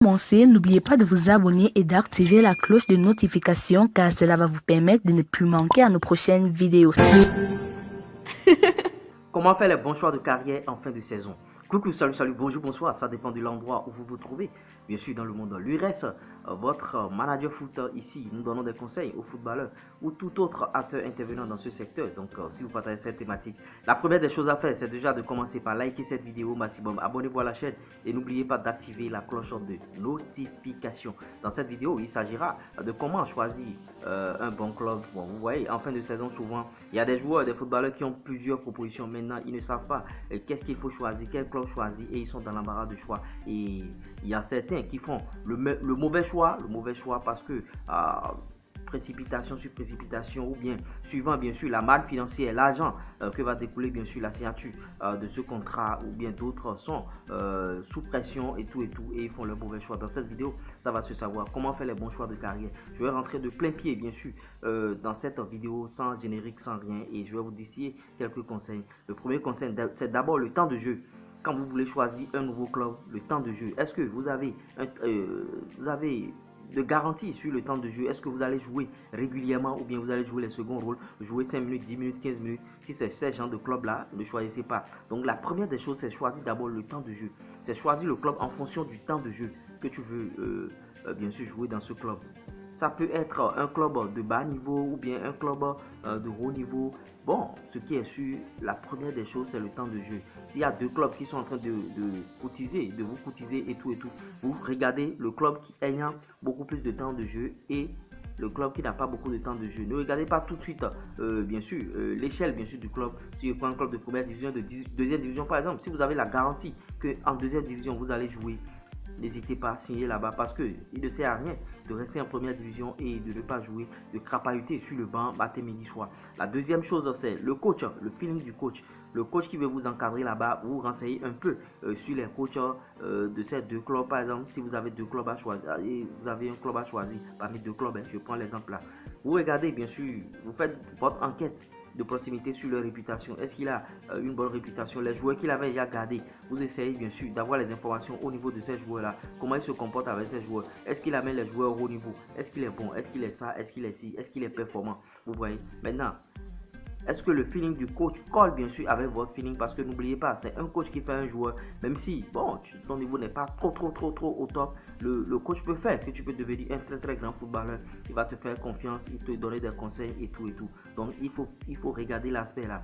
Commencer, n'oubliez pas de vous abonner et d'activer la cloche de notification car cela va vous permettre de ne plus manquer à nos prochaines vidéos. Comment faire les bons choix de carrière en fin de saison? Coucou, salut, bonjour, bonsoir, ça dépend de l'endroit où vous vous trouvez. Bien sûr, dans le monde de l'URS, votre manager foot ici, nous donnons des conseils aux footballeurs ou tout autre acteur intervenant dans ce secteur. Donc, si vous partagez cette thématique, la première des choses à faire, c'est déjà de commencer par liker cette vidéo au maximum, abonnez-vous à la chaîne et n'oubliez pas d'activer la cloche de notification. Dans cette vidéo, il s'agira de comment choisir un bon club. Bon, vous voyez, en fin de saison, souvent, il y a des joueurs, des footballeurs qui ont plusieurs propositions. Maintenant, ils ne savent pas qu'est-ce qu'il faut choisir, quel club choisir et ils sont dans l'embarras de choix. Et il y a certains qui font le mauvais choix parce que précipitation sur précipitation ou bien suivant bien sûr la manne financière, l'argent que va découler bien sûr la signature de ce contrat ou bien d'autres sont sous pression et tout et ils font le mauvais choix. Dans cette vidéo, ça va se savoir comment faire les bons choix de carrière. Je vais rentrer de plein pied bien sûr dans cette vidéo sans générique, sans rien et je vais vous distiller quelques conseils. Le premier conseil, c'est d'abord le temps de jeu. Quand vous voulez choisir un nouveau club, le temps de jeu, est-ce que vous avez de garantie sur le temps de jeu? Est-ce que vous allez jouer régulièrement ou bien vous allez jouer les seconds rôles, jouer 5 minutes, 10 minutes, 15 minutes? Si c'est ce genre de club là, ne choisissez pas. Donc la première des choses, c'est choisir d'abord le temps de jeu. C'est choisir le club en fonction du temps de jeu que tu veux bien sûr jouer dans ce club. Ça peut être un club de bas niveau ou bien un club de haut niveau. Bon, ce qui est sûr, la première des choses, c'est le temps de jeu. S'il y a deux clubs qui sont en train de vous cotiser et tout, vous regardez le club qui ayant beaucoup plus de temps de jeu et le club qui n'a pas beaucoup de temps de jeu. Ne regardez pas tout de suite, bien sûr, l'échelle bien sûr du club. Si vous prenez un club de première division, de deuxième division par exemple, si vous avez la garantie qu'en deuxième division, vous allez jouer, n'hésitez pas à signer là-bas parce qu'il ne sert à rien de rester en première division et de ne pas jouer, de crapahuter sur le banc matin, midi, soir. La deuxième chose, c'est le coach, le feeling du coach. Le coach qui veut vous encadrer là-bas, vous renseignez un peu sur les coachs de ces deux clubs. Par exemple, si vous avez deux clubs à choisir, et vous avez un club à choisir parmi deux clubs, je prends l'exemple là. Vous regardez, bien sûr, vous faites votre enquête de proximité sur leur réputation. Est-ce qu'il a une bonne réputation? Les joueurs qu'il avait déjà gardés, vous essayez bien sûr d'avoir les informations au niveau de ces joueurs-là. Comment il se comporte avec ces joueurs? Est-ce qu'il amène les joueurs au haut niveau? Est-ce qu'il est bon? Est-ce qu'il est ça? Est-ce qu'il est ci? Est-ce qu'il est performant? Vous voyez? Maintenant, est-ce que le feeling du coach colle bien sûr avec votre feeling? Parce que n'oubliez pas, c'est un coach qui fait un joueur, même si bon, ton niveau n'est pas trop au top, le coach peut faire que tu peux devenir un très grand footballeur. Il va te faire confiance, il te donner des conseils et tout. Donc il faut regarder l'aspect là.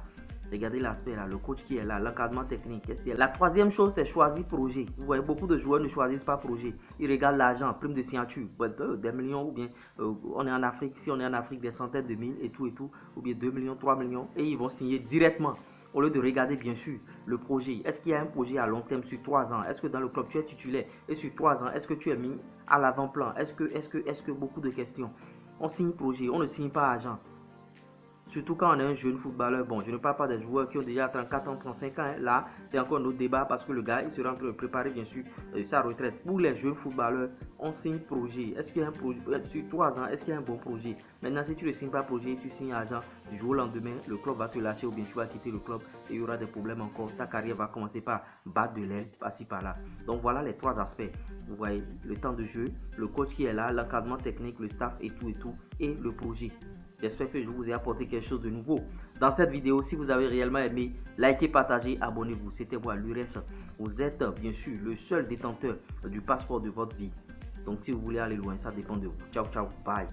Regardez l'aspect là, le coach qui est là, l'encadrement technique. La troisième chose, c'est choisir projet. Vous voyez, beaucoup de joueurs ne choisissent pas projet. Ils regardent l'argent, prime de signature, des millions ou bien on est en Afrique, si on est en Afrique, des centaines de mille et tout, ou bien 2 millions, 3 millions, et ils vont signer directement. Au lieu de regarder bien sûr le projet, est-ce qu'il y a un projet à long terme sur 3 ans? Est-ce que dans le club tu es titulaire? Et sur 3 ans, est-ce que tu es mis à l'avant-plan? Est-ce que beaucoup de questions? On signe projet, on ne signe pas argent. Surtout quand on est un jeune footballeur. Bon, je ne parle pas des joueurs qui ont déjà 34 ans, 35 ans. Hein. Là, c'est encore un autre débat parce que le gars, il sera en train de préparer, bien sûr, sa retraite. Pour les jeunes footballeurs, on signe projet. Est-ce qu'il y a un projet? Sur 3 ans, est-ce qu'il y a un bon projet? Maintenant, si tu ne signes pas projet, tu signes argent, du jour au lendemain, le club va te lâcher ou bien tu vas quitter le club et il y aura des problèmes encore. Ta carrière va commencer par battre de l'aile, par-ci, par-là. Donc, voilà les trois aspects. Vous voyez, le temps de jeu, le coach qui est là, l'encadrement technique, le staff et tout, et le projet. J'espère que je vous ai apporté quelque chose de nouveau dans cette vidéo. Si vous avez réellement aimé, likez, partagez, abonnez-vous. C'était moi, l'URS. Vous êtes bien sûr le seul détenteur du passeport de votre vie. Donc si vous voulez aller loin, ça dépend de vous. Ciao, ciao, bye.